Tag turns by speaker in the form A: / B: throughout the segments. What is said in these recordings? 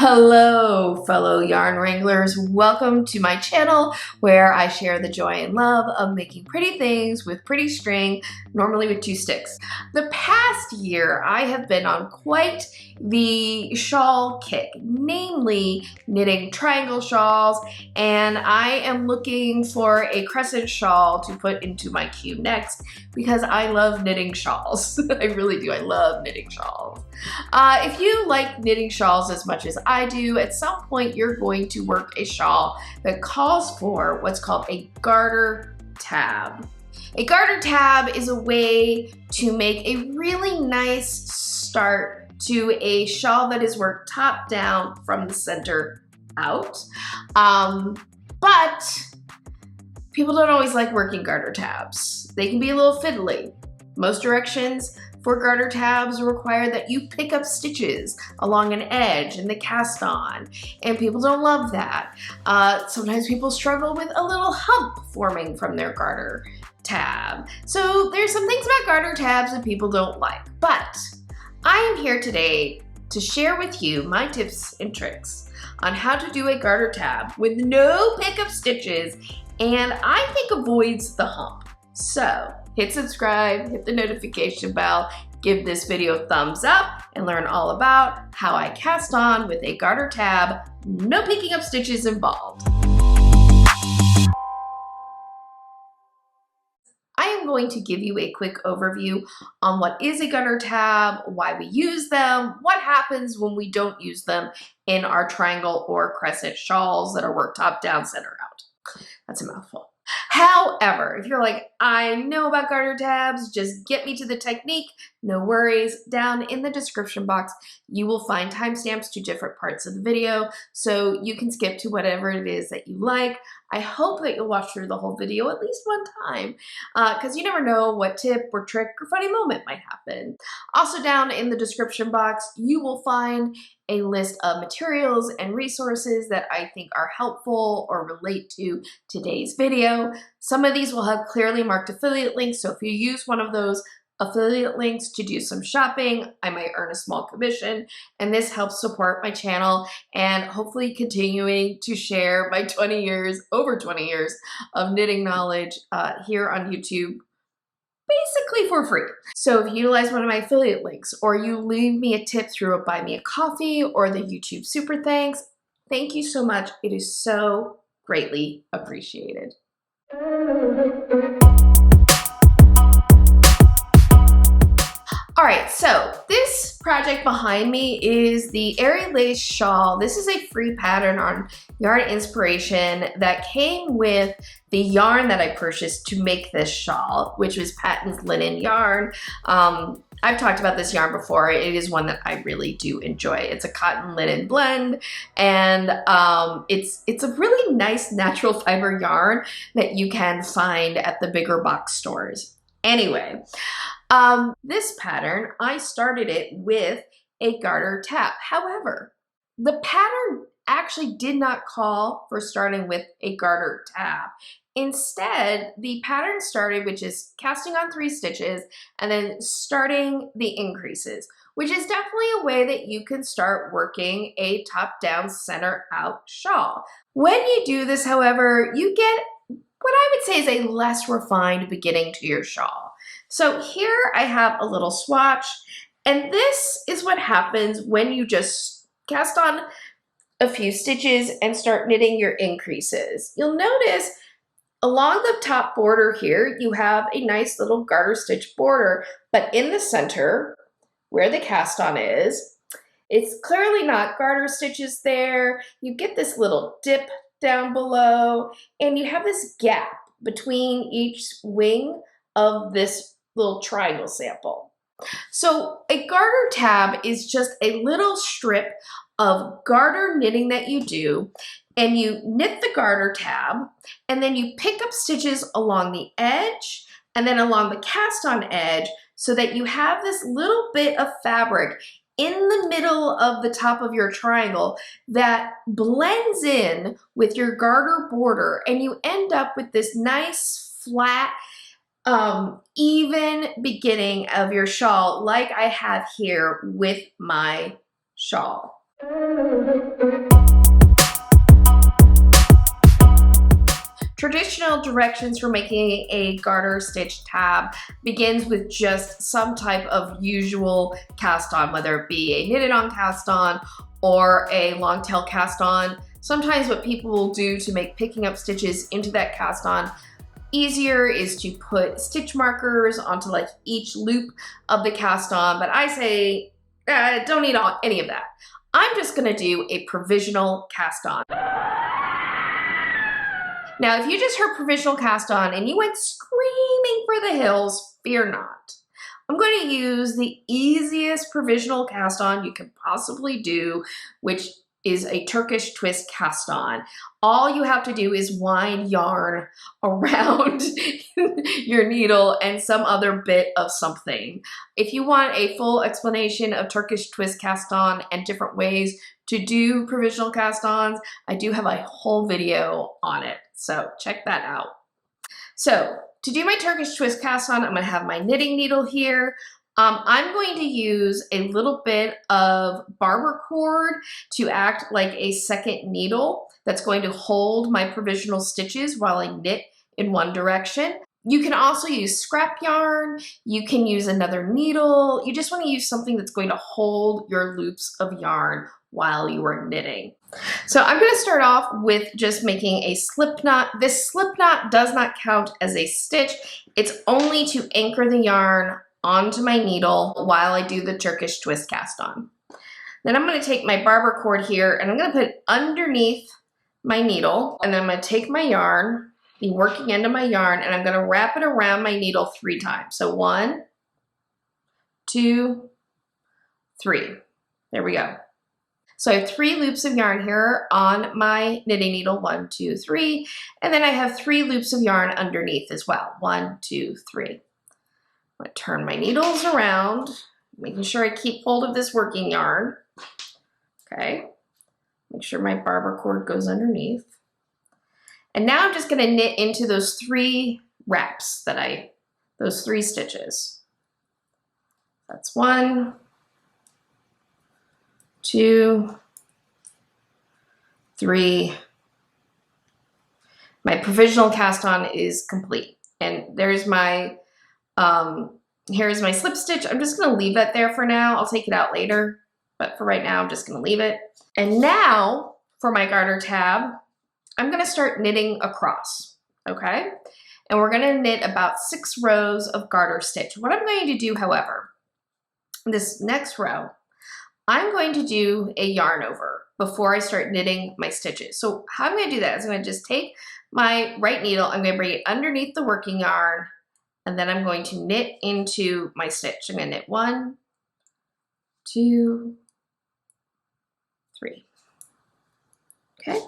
A: Hello, fellow yarn wranglers. Welcome to my channel where I share the joy and love of making pretty things with pretty string, normally with 2 sticks. The past year, I have been on quite the shawl kick, namely knitting triangle shawls, and I am looking for a crescent shawl to put into my queue next because I love knitting shawls. I really do. I love knitting shawls. If you like knitting shawls as much as I do, at some point you're going to work a shawl that calls for what's called a garter tab. A garter tab is a way to make a really nice start to a shawl that is worked top down from the center out. But people don't always like working garter tabs. They can be a little fiddly. Most directions for garter tabs require that you pick up stitches along an edge in the cast on, and people don't love that. Sometimes people struggle with a little hump forming from their garter tab. So there's some things about garter tabs that people don't like, but I am here today to share with you my tips and tricks on how to do a garter tab with no pickup stitches and I think avoids the hump. So hit subscribe, hit the notification bell, give this video a thumbs up, and learn all about how I cast on with a garter tab, no picking up stitches involved. I am going to give you a quick overview on what is a garter tab, why we use them, what happens when we don't use them in our triangle or crescent shawls that are worked top down, center out. That's a mouthful. However, if you're like, I know about garter tabs, just get me to the technique, no worries. Down in the description box, you will find timestamps to different parts of the video, so you can skip to whatever it is that you like. I hope that you'll watch through the whole video at least one time, because you never know what tip or trick or funny moment might happen. Also down in the description box, you will find a list of materials and resources that I think are helpful or relate to today's video. Some of these will have clearly marked affiliate links, so if you use one of those affiliate links to do some shopping, I might earn a small commission, and this helps support my channel and hopefully continuing to share my over 20 years of knitting knowledge here on YouTube, basically for free. So if you utilize one of my affiliate links or you leave me a tip through a Buy Me a Coffee or the YouTube SuperThanks, thank you so much. It is so greatly appreciated. All right, so this project behind me is the Airy lace shawl. This is a free pattern on Yarninspir that came with the yarn that I purchased to make this shawl, which was patent linen yarn. I've talked about this yarn before. It is one that I really do enjoy. It's a cotton linen blend, and it's a really nice natural fiber yarn that you can find at the bigger box stores. Anyway, this pattern, I started it with a garter tab. However, the pattern actually did not call for starting with a garter tab. Instead, the pattern started with just casting on 3 stitches and then starting the increases, which is definitely a way that you can start working a top down, center out shawl. When you do this, however, you get what I would say is a less refined beginning to your shawl. So here I have a little swatch, and this is what happens when you just cast on a few stitches and start knitting your increases. You'll notice along the top border here, you have a nice little garter stitch border, but in the center, where the cast on is, it's clearly not garter stitches there. You get this little dip down below, and you have this gap between each wing of this little triangle sample. So a garter tab is just a little strip of garter knitting that you do, and you knit the garter tab, and then you pick up stitches along the edge and then along the cast on edge so that you have this little bit of fabric in the middle of the top of your triangle that blends in with your garter border, and you end up with this nice flat even beginning of your shawl like I have here with my shawl. Traditional directions for making a garter stitch tab begins with just some type of usual cast on, whether it be a knitted on cast on or a long tail cast on. Sometimes what people will do to make picking up stitches into that cast on easier is to put stitch markers onto like each loop of the cast on, but I say don't need any of that. I'm just gonna do a provisional cast on. Now, if you just heard provisional cast on and you went screaming for the hills, fear not. I'm going to use the easiest provisional cast on you can possibly do, which is a Turkish twist cast on. All you have to do is wind yarn around your needle and some other bit of something. If you want a full explanation of Turkish twist cast on and different ways to do provisional cast ons, I do have a whole video on it, so check that out. So to do my Turkish twist cast on, I'm gonna have my knitting needle here. I'm going to use a little bit of barber cord to act like a second needle that's going to hold my provisional stitches while I knit in one direction. You can also use scrap yarn, you can use another needle, you just want to use something that's going to hold your loops of yarn while you are knitting. So I'm going to start off with just making a slip knot. This slip knot does not count as a stitch, it's only to anchor the yarn onto my needle while I do the Turkish twist cast on. Then I'm going to take my barber cord here and I'm going to put it underneath my needle, and then I'm going to take my yarn, the working end of my yarn, and I'm going to wrap it around my needle 3 times. So 1, 2, 3. There we go. So I have 3 loops of yarn here on my knitting needle, 1, 2, 3, and then I have 3 loops of yarn underneath as well, 1, 2, 3. I'm going to turn my needles around, making sure I keep hold of this working yarn. Okay, make sure my barber cord goes underneath. And now I'm just going to knit into those 3 wraps those 3 stitches. That's 1, 2, 3. My provisional cast on is complete. And there's my here's my slip stitch. I'm just going to leave that there for now. I'll take it out later, but for right now, I'm just going to leave it. And now for my garter tab, I'm going to start knitting across, okay? And we're going to knit about 6 rows of garter stitch. What I'm going to do, however, this next row, I'm going to do a yarn over before I start knitting my stitches. So how I'm going to do that is I'm going to just take my right needle, I'm going to bring it underneath the working yarn, and then I'm going to knit into my stitch. I'm going to knit 1, 2, 3. Okay,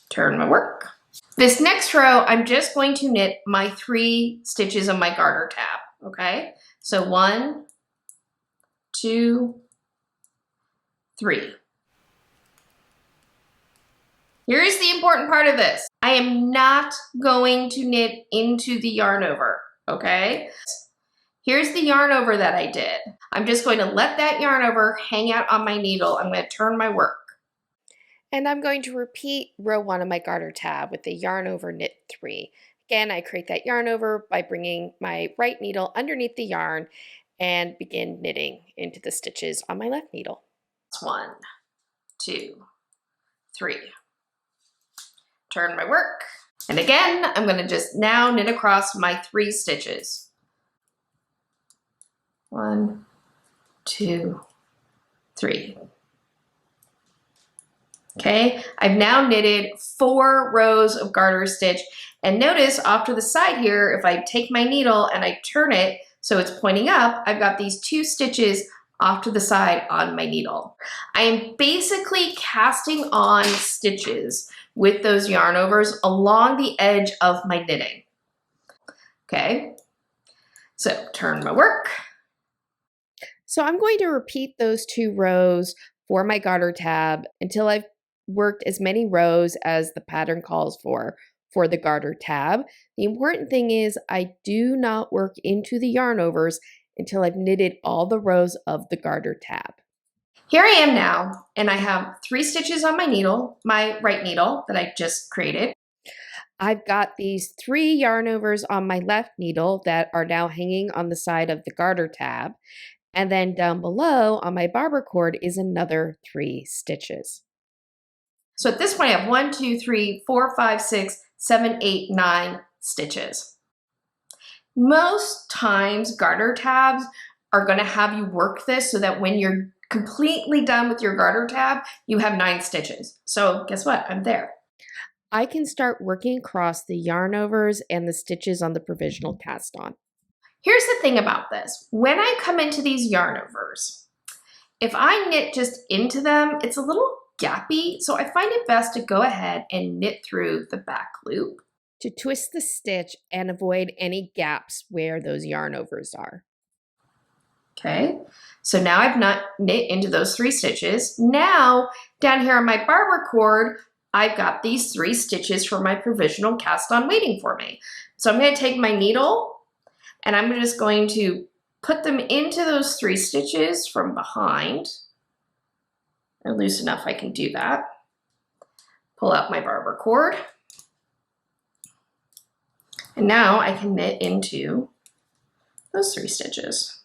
A: turn my work. This next row, I'm just going to knit my 3 stitches of my garter tab, okay? So 1, 2, 3. Here's the important part of this. I am not going to knit into the yarn over, okay? Here's the yarn over that I did. I'm just going to let that yarn over hang out on my needle. I'm going to turn my work. And I'm going to repeat row 1 of my garter tab with the yarn over knit 3. Again, I create that yarn over by bringing my right needle underneath the yarn and begin knitting into the stitches on my left needle. 1, 2, 3. Turn my work. And again, I'm going to just now knit across my 3 stitches. 1, 2, 3. Okay, I've now knitted 4 rows of garter stitch, and notice off to the side here, if I take my needle and I turn it so it's pointing up, I've got these 2 stitches off to the side on my needle. I am basically casting on stitches with those yarn overs along the edge of my knitting. Okay, so turn my work. So I'm going to repeat those 2 rows for my garter tab until I've worked as many rows as the pattern calls for the garter tab. The important thing is I do not work into the yarn overs until I've knitted all the rows of the garter tab. Here I am now, and I have 3 stitches on my needle, my right needle that I just created. I've got these 3 yarn overs on my left needle that are now hanging on the side of the garter tab. And then down below on my barber cord is another 3 stitches. So at this point I have 1, 2, 3, 4, 5, 6, 7, 8, 9 stitches. Most times garter tabs are going to have you work this so that when you're completely done with your garter tab, you have 9 stitches. So guess what? I'm there. I can start working across the yarn overs and the stitches on the provisional cast on. Here's the thing about this. When I come into these yarn overs, if I knit just into them, it's a little gappy, so I find it best to go ahead and knit through the back loop to twist the stitch and avoid any gaps where those yarn overs are. Okay, so now I've not knit into those 3 stitches. Now, down here on my barber cord, I've got these 3 stitches for my provisional cast on waiting for me. So I'm going to take my needle and I'm just going to put them into those 3 stitches from behind. They're loose enough I can do that. Pull out my barber cord. And now I can knit into those 3 stitches.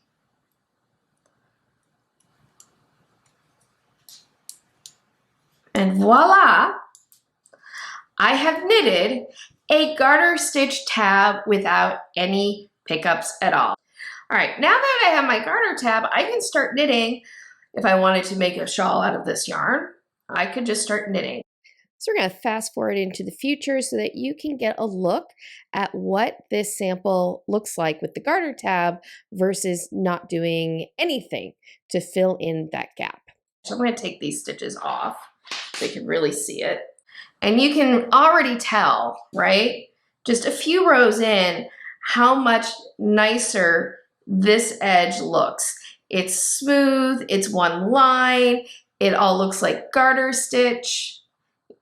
A: And voila! I have knitted a garter stitch tab without any pickups at all. All right, now that I have my garter tab, I can start knitting. If I wanted to make a shawl out of this yarn, I could just start knitting. So we're going to fast forward into the future so that you can get a look at what this sample looks like with the garter tab versus not doing anything to fill in that gap. So I'm going to take these stitches off so you can really see it. And you can already tell, right? Just a few rows in, how much nicer this edge looks. It's smooth, it's one line, it all looks like garter stitch.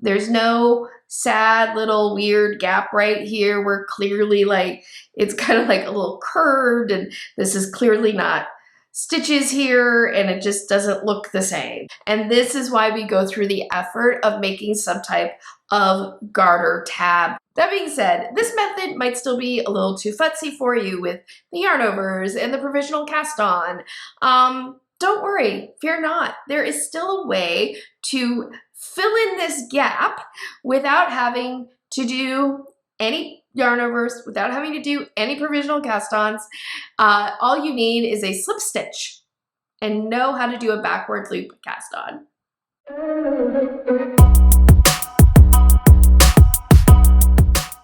A: There's no sad little weird gap right here where clearly like it's kind of like a little curved and this is clearly not stitches here and it just doesn't look the same. And this is why we go through the effort of making some type of garter tab. That being said, this method might still be a little too futzy for you with the yarn overs and the provisional cast on. Don't worry, fear not. There is still a way to fill in this gap without having to do any yarn overs, without having to do any provisional cast-ons. All you need is a slip stitch and know how to do a backward loop cast on.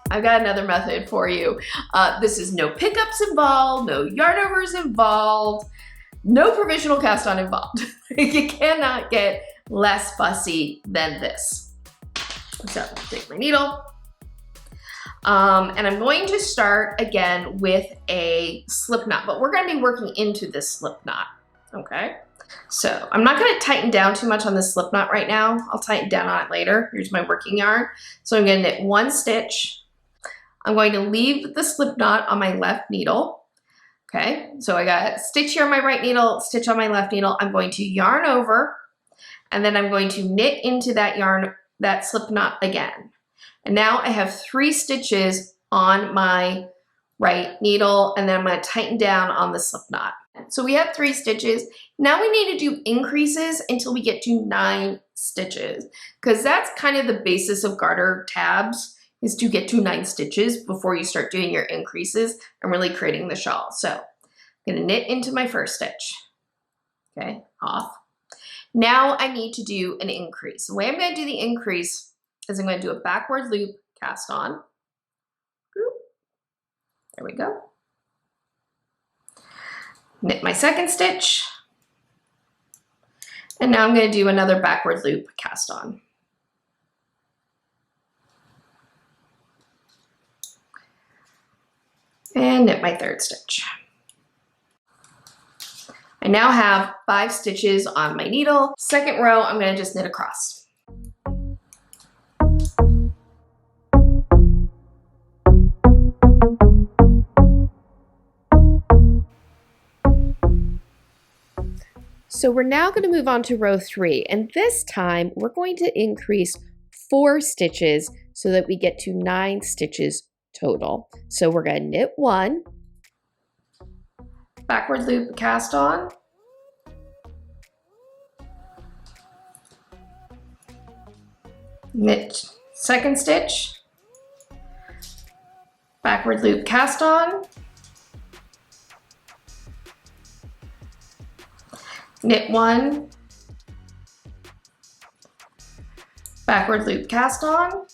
A: I've got another method for you. This is no pickups involved, no yarn overs involved, no provisional cast on involved. You cannot get less fussy than this. So take my needle. And I'm going to start again with a slip knot, but we're going to be working into this slip knot, okay? So I'm not going to tighten down too much on this slip knot right now. I'll tighten down on it later. Here's my working yarn. So I'm going to knit 1 stitch. I'm going to leave the slip knot on my left needle, okay? So I got a stitch here on my right needle, stitch on my left needle. I'm going to yarn over, and then I'm going to knit into that yarn, that slip knot again. And now I have 3 stitches on my right needle, and then I'm going to tighten down on the slip knot. So we have 3 stitches. Now we need to do increases until we get to 9 stitches, because that's kind of the basis of garter tabs, is to get to 9 stitches before you start doing your increases and really creating the shawl. So I'm going to knit into my first stitch, okay, off. Now I need to do an increase. The way I'm going to do the increase is I'm going to do a backward loop cast on. There we go. Knit my second stitch. And now I'm going to do another backward loop cast on. And knit my third stitch. I now have 5 stitches on my needle. Second row, I'm going to just knit across. So we're now going to move on to row 3, and this time we're going to increase 4 stitches so that we get to 9 stitches total. So we're going to knit 1, backward loop, cast on, knit second stitch, backward loop, cast on, knit 1, backward loop, cast on,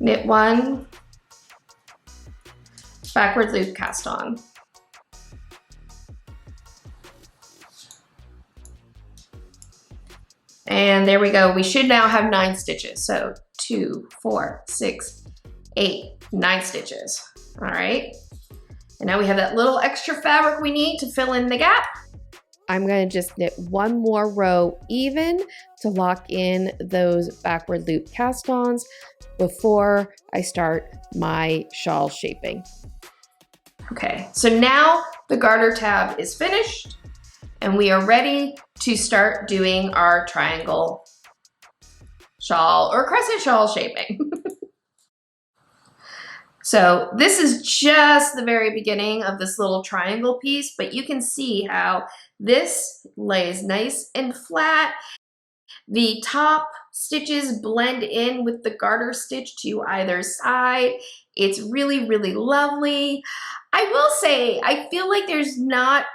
A: knit 1, backward loop, cast on. And there we go. We should now have 9 stitches. So 2, 4, 6, 8, 9 stitches. All right. And now we have that little extra fabric we need to fill in the gap. I'm going to just knit 1 more row even to lock in those backward loop cast-ons before I start my shawl shaping. Okay, so now the garter tab is finished and we are ready to start doing our triangle shawl or crescent shawl shaping. So this is just the very beginning of this little triangle piece, but you can see how this lays nice and flat. The top stitches blend in with the garter stitch to either side. It's really, really lovely. I will say, I feel like there's not,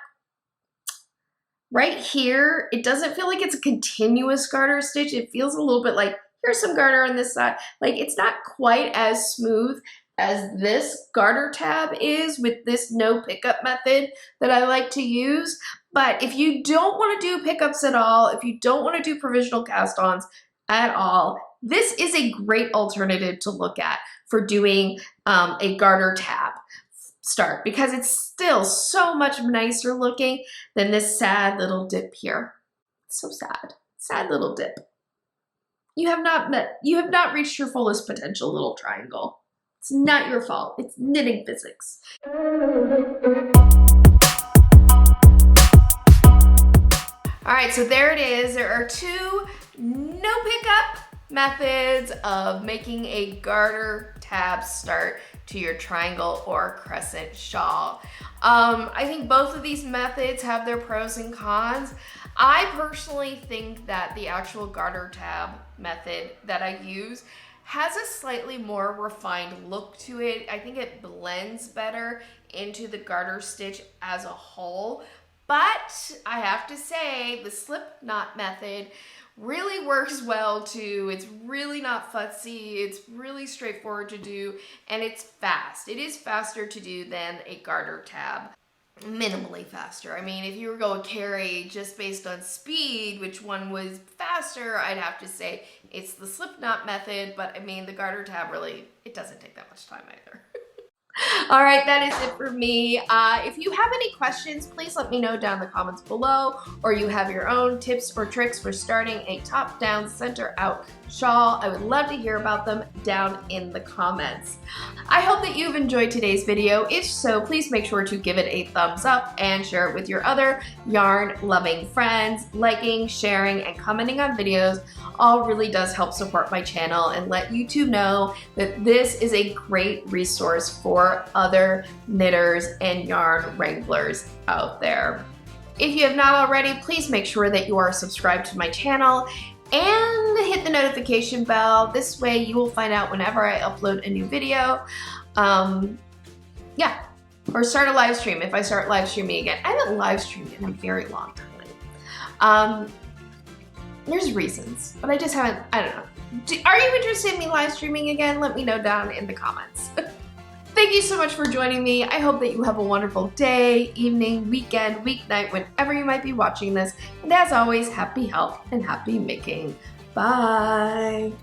A: right here, it doesn't feel like it's a continuous garter stitch. It feels a little bit like, here's some garter on this side. Like it's not quite as smooth as this garter tab is with this no pickup method that I like to use. But if you don't want to do pickups at all, if you don't want to do provisional cast-ons at all, this is a great alternative to look at for doing a garter tab start, because it's still so much nicer looking than this sad little dip here. So sad, sad little dip. You have not reached your fullest potential, little triangle. It's not your fault. It's knitting physics. All right, so there it is. There are 2 no pickup methods of making a garter tab start to your triangle or crescent shawl. I think both of these methods have their pros and cons. I personally think that the actual garter tab method that I use has a slightly more refined look to it. I think it blends better into the garter stitch as a whole. But I have to say the slip knot method really works well too. It's really not fussy. It's really straightforward to do, and it's fast. It is faster to do than a garter tab. Minimally faster. I mean, if you were going to carry just based on speed, which one was faster, I'd have to say it's the slip knot method, but I mean, the garter tab really, it doesn't take that much time either. All right, that is it for me. If you have any questions, please let me know down in the comments below, or you have your own tips or tricks for starting a top-down, center-out shawl. I would love to hear about them down in the comments. I hope that you've enjoyed today's video. If so, please make sure to give it a thumbs up and share it with your other yarn-loving friends. Liking, sharing, and commenting on videos all really does help support my channel and let YouTube know that this is a great resource for other knitters and yarn wranglers out there. If you have not already, please make sure that you are subscribed to my channel and hit the notification bell. This way you will find out whenever I upload a new video. Yeah, or start a live stream if I start live streaming again. I haven't live streamed in a very long time. There's reasons, but I just haven't, I don't know. Are you interested in me live streaming again? Let me know down in the comments. Thank you so much for joining me. I hope that you have a wonderful day, evening, weekend, weeknight, whenever you might be watching this. And as always, happy health and happy making. Bye.